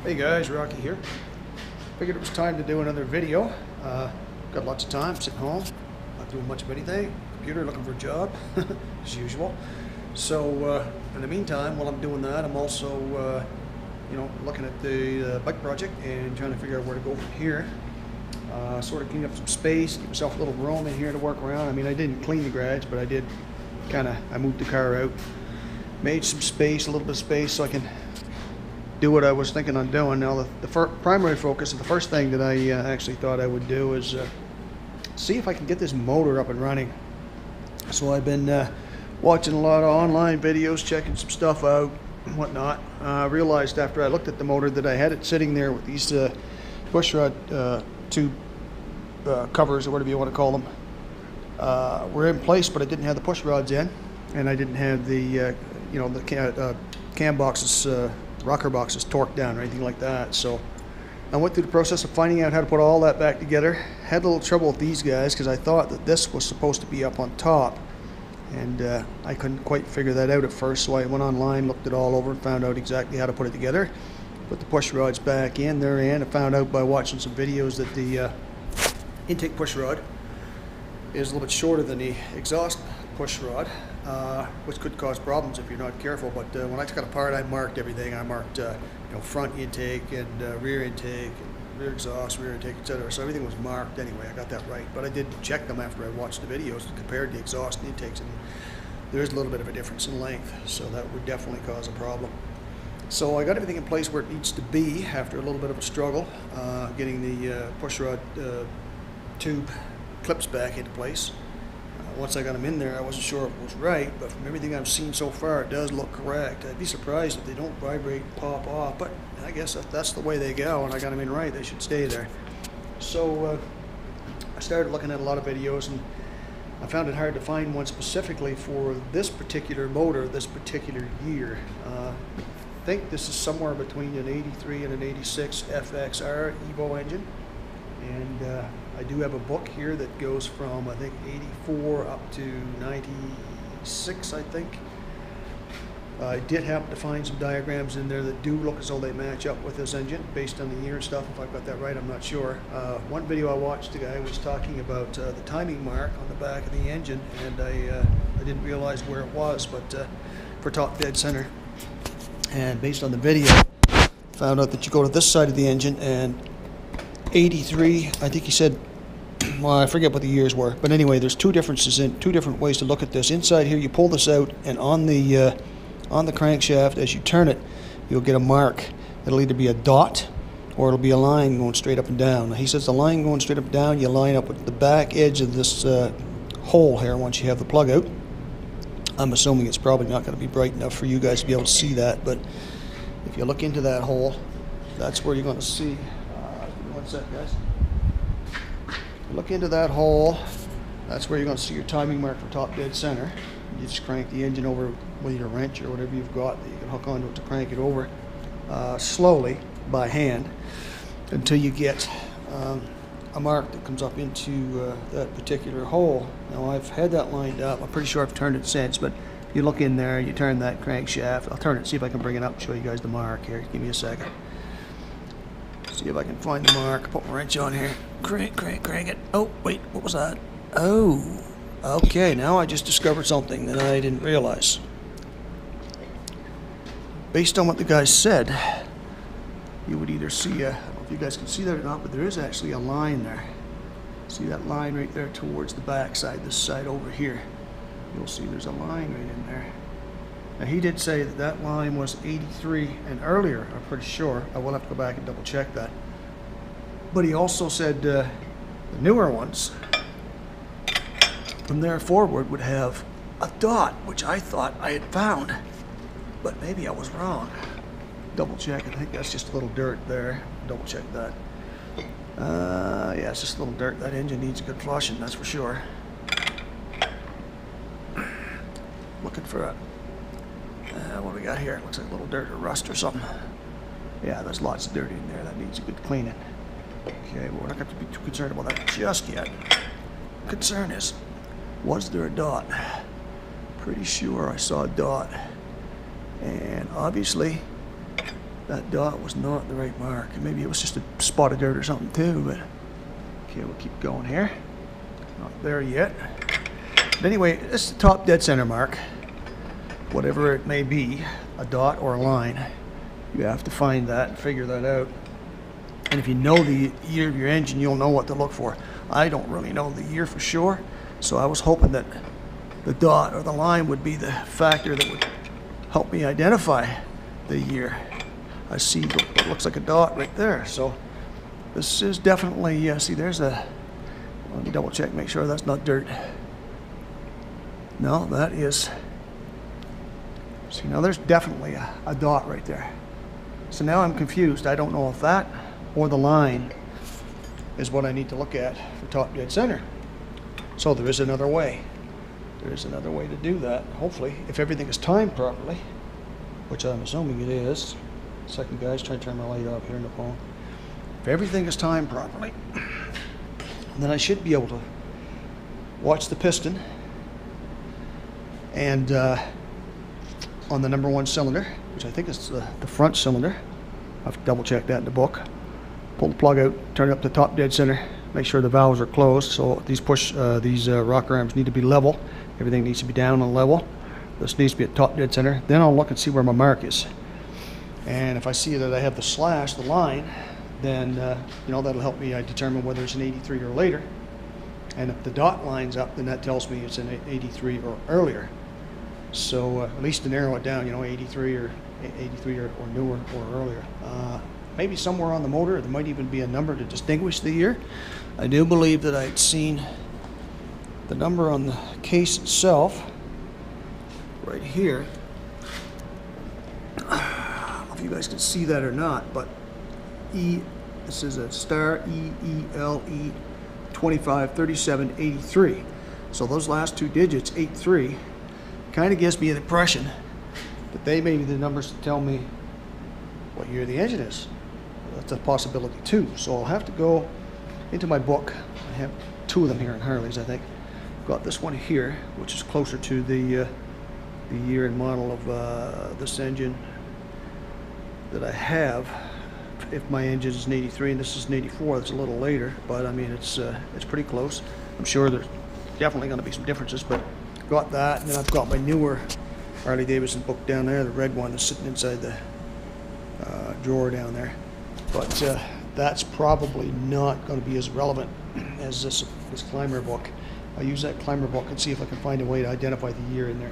Hey guys, Rocky here. Figured it was time to do another video. Got lots of time, sitting home, not doing much of anything. Computer, looking for a job, as usual. So in the meantime, while I'm doing that, I'm also looking at the bike project and trying to figure out where to go from here. Sort of clean up some space, give myself a little room in here to work around. I mean, I didn't clean the garage, but I did I moved the car out, made some space, a little bit of space, so I can do what I was thinking on doing. Now the primary focus and the first thing that I actually thought I would do is see if I can get this motor up and running. So I've been watching a lot of online videos, checking some stuff out and whatnot. I realized after I looked at the motor that I had it sitting there with these pushrod tube covers, or whatever you want to call them, were in place, but I didn't have the push rods in, and I didn't have the cam boxes, rocker boxes torqued down or anything like that. So I went through the process of finding out how to put all that back together. Had a little trouble with these guys because I thought that this was supposed to be up on top, and I couldn't quite figure that out at first. So I went online, looked it all over, and found out exactly how to put it together. Put the push rods back in there, and I found out by watching some videos that the intake push rod is a little bit shorter than the exhaust push rod, which could cause problems if you're not careful. But when I took it apart, I marked everything. I marked front intake and rear intake, and rear exhaust, rear intake, etc. So everything was marked anyway. I got that right. But I did check them after I watched the videos and compared the exhaust and intakes, and there's a little bit of a difference in length. So that would definitely cause a problem. So I got everything in place where it needs to be after a little bit of a struggle, getting the pushrod tube clips back into place. Once I got them in there, I wasn't sure if it was right, but from everything I've seen so far, it does look correct. I'd be surprised if they don't vibrate and pop off, but I guess if that's the way they go and I got them in right, they should stay there. So I started looking at a lot of videos, and I found it hard to find one specifically for this particular motor, this particular year. I think this is somewhere between an 83 and an 86 FXR Evo engine, and I do have a book here that goes from, I think, 84 up to 96, I think. I did happen to find some diagrams in there that do look as though they match up with this engine based on the year and stuff. If I've got that right, I'm not sure. One video I watched, the guy was talking about the timing mark on the back of the engine, and I didn't realize where it was, but for top dead center. And based on the video, found out that you go to this side of the engine, and 83, I think he said, well, I forget what the years were, but anyway, there's two different ways to look at this. Inside here, you pull this out, and on the crankshaft, as you turn it, you'll get a mark. It'll either be a dot or it'll be a line going straight up and down. He says the line going straight up and down, you line up with the back edge of this hole here once you have the plug out. I'm assuming it's probably not going to be bright enough for you guys to be able to see that, but if you look into that hole, that's where you're going to see. One sec, guys. Look into that hole. That's where you're going to see your timing mark for top dead center. You just crank the engine over with your wrench or whatever you've got that you can hook onto it to crank it over slowly by hand until you get a mark that comes up into that particular hole. Now I've had that lined up. I'm pretty sure I've turned it since, but if you look in there, you turn that crankshaft. I'll turn it, see if I can bring it up and show you guys the mark here. Give me a second. See if I can find the mark. Put my wrench on here. Crank it. Oh, wait, what was that? Oh, okay, now I just discovered something that I didn't realize. Based on what the guy said, you would either see I don't know if you guys can see that or not, but there is actually a line there. See that line right there towards the back side, this side over here. You'll see there's a line right in there. Now, he did say that that line was 83 and earlier, I'm pretty sure. I will have to go back and double check that. But he also said the newer ones from there forward would have a dot, which I thought I had found, but maybe I was wrong. Double check, I think that's just a little dirt there. Double check that. Yeah, it's just a little dirt. That engine needs a good flushing, that's for sure. Looking for a what do we got here? It looks like a little dirt or rust or something. Yeah, there's lots of dirt in there. That needs a good cleaning. Okay, well, we're not going to be too concerned about that just yet. Concern is, was there a dot? Pretty sure I saw a dot. And obviously, That dot was not the right mark. Maybe it was just a spot of dirt or something too, but okay, we'll keep going here. Not there yet. But anyway, this is the top dead center mark. Whatever it may be, a dot or a line, you have to find that and figure that out. And if you know the year of your engine, you'll know what to look for. I don't really know the year for sure, so I was hoping that the dot or the line would be the factor that would help me identify the year. I see what looks like a dot right there, so this is definitely, see there's a, let me double check, make sure that's not dirt. No, that is, see now there's definitely a dot right there. So now I'm confused. I don't know if that or the line is what I need to look at for top dead center. So there is another way. There is another way to do that, hopefully, if everything is timed properly, which I'm assuming it is. Second, guys, try to turn my light off here in the phone. If everything is timed properly, then I should be able to watch the piston and on the number 1 cylinder, which I think is the front cylinder. I have to double check that in the book. Pull the plug out, turn it up to top dead center, make sure the valves are closed. So these rocker arms need to be level. Everything needs to be down and level. This needs to be at top dead center. Then I'll look and see where my mark is. And if I see that I have the slash, the line, then you know, that'll help me determine whether it's an 83 or later. And if the dot lines up, then that tells me it's an 83 or earlier. So at least to narrow it down, you know, 83 or newer or earlier. Maybe somewhere on the motor there might even be a number to distinguish the year. I do believe that I'd seen the number on the case itself right here. I don't know if you guys can see that or not, but this is a star EELE 253783. So those last 2 digits, 83, kind of gives me the impression that they may be the numbers to tell me what year the engine is. That's a possibility too. So I'll have to go into my book. I have 2 of them here in Harley's, I think. I've got this one here, which is closer to the year and model of this engine that I have. If my engine is an 83 and this is an 84, that's a little later, but I mean it's pretty close. I'm sure there's definitely going to be some differences, but I've got that, and then I've got my newer Harley Davidson book down there, the red one that's sitting inside the drawer down there. But that's probably not going to be as relevant as this climber book. I'll use that climber book and see if I can find a way to identify the year in there.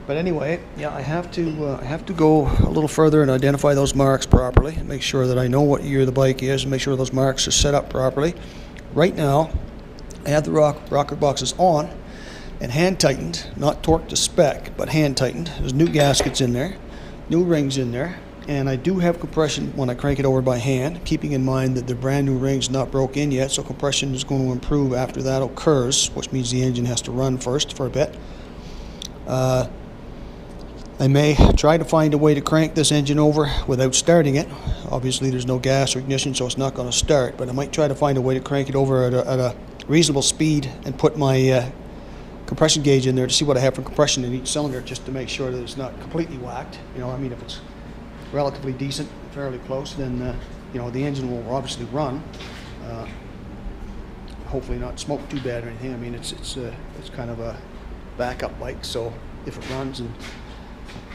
But anyway, yeah, I have to go a little further and identify those marks properly and make sure that I know what year the bike is and make sure those marks are set up properly. Right now, I have the rocker boxes on and hand tightened, not torqued to spec, but hand tightened. There's new gaskets in there, new rings in there, and I do have compression when I crank it over by hand, keeping in mind that the brand new ring's not broke in yet, so compression is going to improve after that occurs, which means the engine has to run first for a bit. I may try to find a way to crank this engine over without starting it. Obviously there's no gas or ignition, so it's not going to start, but I might try to find a way to crank it over at a reasonable speed and put my compression gauge in there to see what I have for compression in each cylinder, just to make sure that it's not completely whacked. You know, I mean, if it's relatively decent, fairly close, then you know, the engine will obviously run. Hopefully not smoke too bad or anything. I mean, it's kind of a backup bike, so if it runs and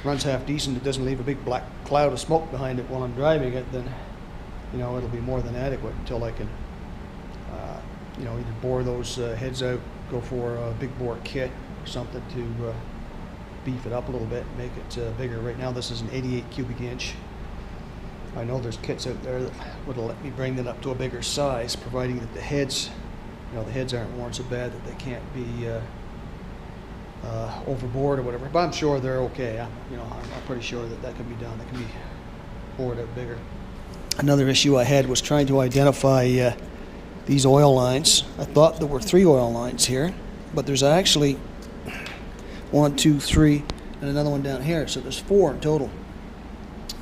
runs half decent, it doesn't leave a big black cloud of smoke behind it while I'm driving it, then you know, it'll be more than adequate until I can you know, either bore those heads out, go for a big bore kit or something to beef it up a little bit, make it bigger. Right now this is an 88 cubic inch. I know there's kits out there that would let me bring that up to a bigger size, providing that the heads, you know, the heads aren't worn so bad that they can't be overboard or whatever. But I'm sure they're okay. You know, I'm pretty sure that that can be done. They can be bored out bigger. Another issue I had was trying to identify these oil lines. I thought there were 3 oil lines here, but there's actually 1, 2, 3, and another one down here, so there's 4 in total.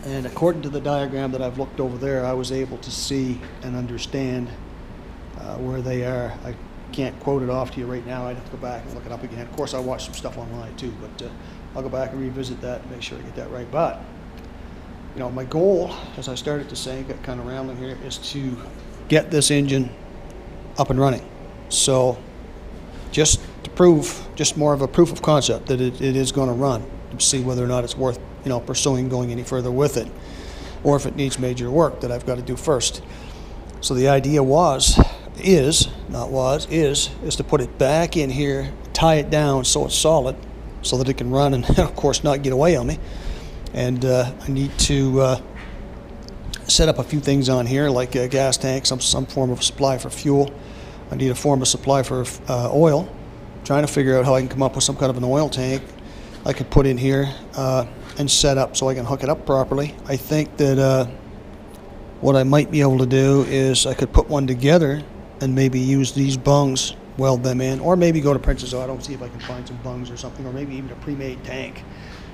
And according to the diagram that I've looked over there, I was able to see and understand where they are. I can't quote it off to you right now. I'd have to go back and look it up again. Of course, I watched some stuff online too, but I'll go back and revisit that and make sure I get that right. But you know, my goal, as I started to say, got kind of rambling here, is to get this engine up and running. So just to prove, just more of a proof of concept that it is going to run, to see whether or not it's worth, you know, pursuing going any further with it, or if it needs major work that I've got to do first. So the idea is to put it back in here, tie it down so it's solid, so that it can run and of course not get away on me. And I need to set up a few things on here, like a gas tank, some form of supply for fuel. I need a form of supply for oil. I'm trying to figure out how I can come up with some kind of an oil tank I could put in here and set up so I can hook it up properly. I think that what I might be able to do is I could put one together and maybe use these bungs, weld them in, or maybe go to Princess Auto and see if I can find some bungs or something, or maybe even a pre-made tank,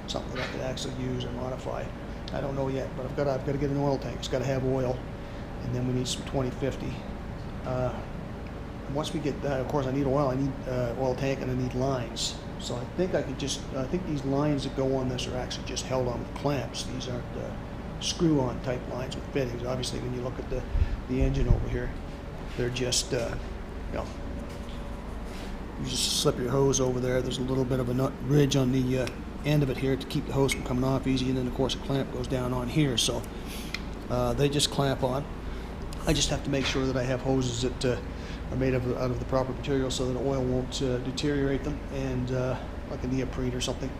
something that I could actually use or modify. I don't know yet, but I've got to get an oil tank. It's got to have oil, and then we need some 2050. Once we get that, of course, I need oil. I need oil tank, and I need lines. So I think I could just, I think these lines that go on this are actually just held on with clamps. These aren't screw-on type lines with fittings. Obviously, when you look at the engine over here, they're just, you know, you just slip your hose over there. There's a little bit of a nut ridge on the end of it here to keep the hose from coming off easy, and then of course a clamp goes down on here. So they just clamp on. I just have to make sure that I have hoses that are made out of the proper material so that oil won't deteriorate them, and like a neoprene or something.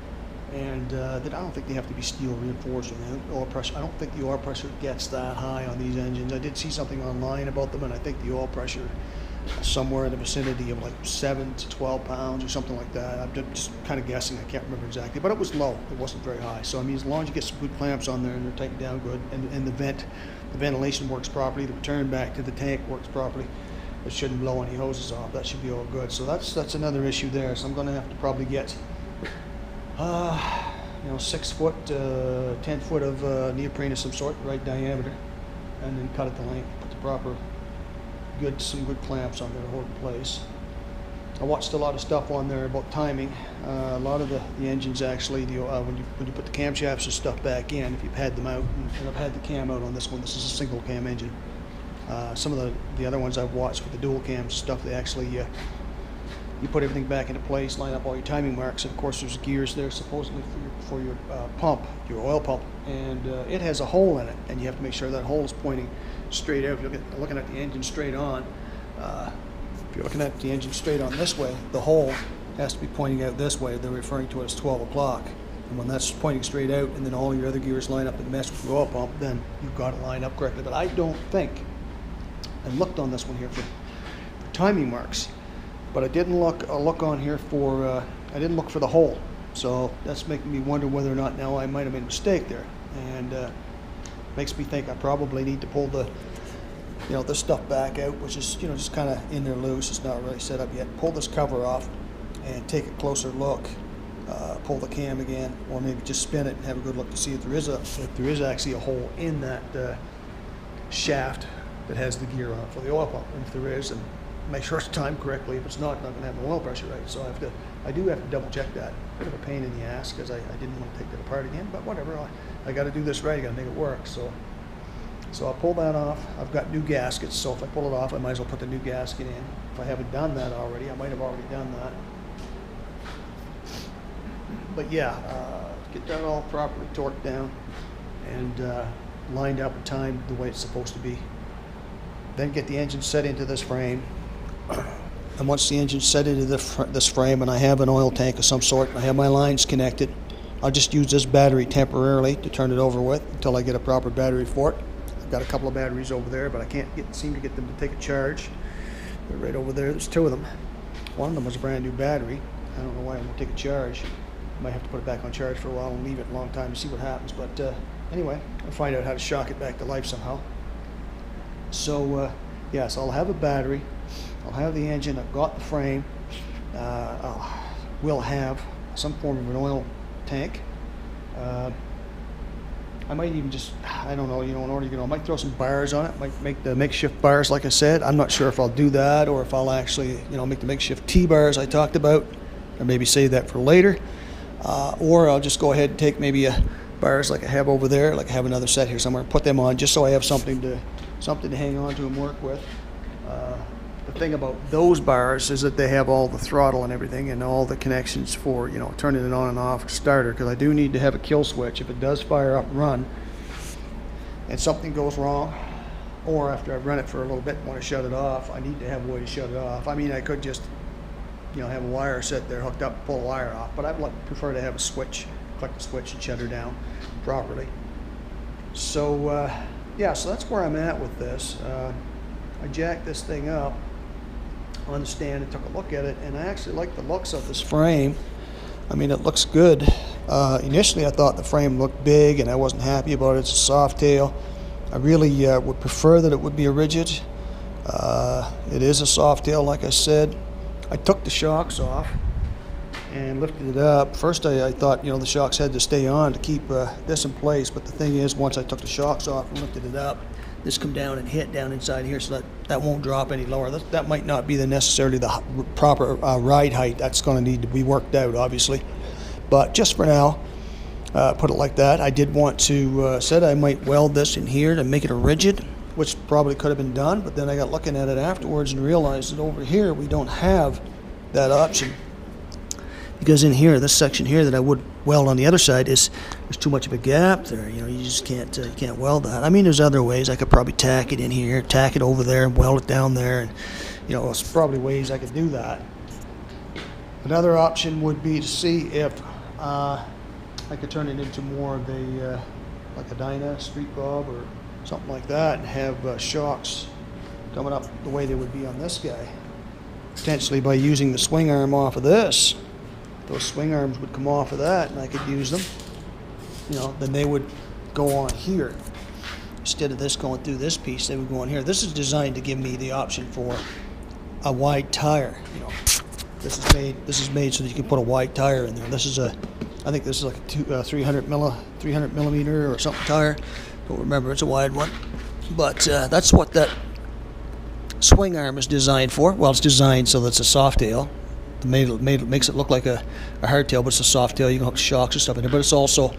And that I don't think they have to be steel reinforced or anything. Oil pressure, I don't think the oil pressure gets that high on these engines. I did see something online about them, and I think the oil pressure somewhere in the vicinity of like 7 to 12 pounds or something like that. I'm just kind of guessing. I can't remember exactly, but it was low. It wasn't very high. So I mean, as long as you get some good clamps on there and they're tightened down good, and the ventilation works properly, the return back to the tank works properly, it shouldn't blow any hoses off. That should be all good. So that's another issue there. So I'm going to have to probably get, you know, 6 foot, 10 foot of neoprene of some sort, right diameter, and then cut it to length. Put the proper some good clamps on there to hold in place. I watched a lot of stuff on there about timing. A lot of the engines actually, when you put the camshafts and stuff back in, if you've had them out, and I've had the cam out on this one. This is a single cam engine. Some of the other ones I've watched with the dual cam stuff, they actually you put everything back into place, line up all your timing marks, and of course there's gears there supposedly for your pump, your oil pump, and it has a hole in it, and you have to make sure that hole is pointing straight out. If you're looking at the engine straight on, if you're looking at the engine straight on this way, the hole has to be pointing out this way. They're referring to it as 12 o'clock. And when that's pointing straight out, and then all your other gears line up and mesh with your oil pump, then you've got it lined up correctly. But I don't think, I looked on this one here for timing marks, but I didn't look on here for, I didn't look for the hole. So that's making me wonder whether or not now I might have made a mistake there. And makes me think I probably need to pull the, you know, this stuff back out, which is, you know, just kind of in there loose. It's not really set up yet. Pull this cover off and take a closer look. Pull the cam again, or maybe just spin it and have a good look to see if there is actually a hole in that shaft that has the gear on it for the oil pump. And if there is, then make sure it's timed correctly. If it's not going to have the oil pressure right. So I do have to double check that. Bit of a pain in the ass because I didn't want to take that apart again, but whatever. I got to do this right. I got to make it work. So I'll pull that off. I've got new gaskets, so if I pull it off, I might as well put the new gasket in. If I haven't done that already, I might have already done that. But yeah, get that all properly torqued down and lined up and timed the way it's supposed to be. Then get the engine set into this frame. And once the engine's set into this frame and I have an oil tank of some sort, and I have my lines connected, I'll just use this battery temporarily to turn it over with until I get a proper battery for it. I've got a couple of batteries over there, but I can't seem to get them to take a charge. They're right over there. There's 2 of them. One of them was a brand new battery. I don't know why it won't take a charge. I might have to put it back on charge for a while and leave it a long time to see what happens. But anyway, I'll find out how to shock it back to life somehow. So yes, I'll have a battery. I'll have the engine. I've got the frame. We'll have some form of an oil tank. I might even just, I don't know, in order, I might throw some bars on it. Might make the makeshift bars, like I said. I'm not sure if I'll do that or if I'll actually, make the makeshift T-bars I talked about, or maybe save that for later. Or I'll just go ahead and take maybe a bars like I have over there, like I have another set here somewhere. Put them on just so I have something to hang on to and work with. The thing about those bars is that they have all the throttle and everything and all the connections for, you know, turning it on and off starter, because I do need to have a kill switch if it does fire up and run and something goes wrong, or after I've run it for a little bit and want to shut it off, I need to have a way to shut it off. I mean, I could just, you know, have a wire set there hooked up, pull the wire off, but I'd prefer to have a switch, click the switch and shut her down properly. So yeah, so that's where I'm at with this. I jacked this thing up on the stand and took a look at it, and I actually like the looks of this frame. I mean, it looks good. Initially I thought the frame looked big and I wasn't happy about it. It's a soft tail. I really would prefer that it would be a rigid. It is a soft tail, like I said. I took the shocks off and lifted it up. First I thought, you know, the shocks had to stay on to keep this in place, but the thing is, once I took the shocks off and lifted it up, this come down and hit down inside here, so that won't drop any lower. That might not be necessarily the proper ride height. That's going to need to be worked out, obviously. But just for now, put it like that. I did want to, said I might weld this in here to make it a rigid, which probably could have been done, but then I got looking at it afterwards and realized that over here we don't have that option. Because in here, this section here that I would weld on the other side, there's too much of a gap there. You know, you just can't weld that. I mean, there's other ways. I could probably tack it in here, tack it over there, and weld it down there, and you know, there's probably ways I could do that. Another option would be to see if I could turn it into more of a like a Dyna Street Bob or something like that, and have shocks coming up the way they would be on this guy. Potentially by using the swing arm off of this. Those swing arms would come off of that and I could use them. You know, then they would go on here. Instead of this going through this piece, they would go on here. This is designed to give me the option for a wide tire. You know, this is made so that you can put a wide tire in there. This is I think this is like a 300 millimeter or something tire. Don't remember, it's a wide one. But that's what that swing arm is designed for. Well, it's designed so that it's a soft tail. Makes it look like a hardtail, but it's a soft tail. You can hook shocks and stuff in there, but it's also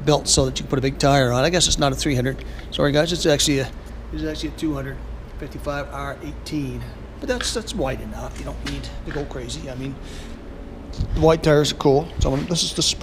built so that you can put a big tire on. I guess it's not a 300. Sorry guys, it's actually a 255 R18. But that's wide enough. You don't need to go crazy. I mean, the wide tires are cool. So this is the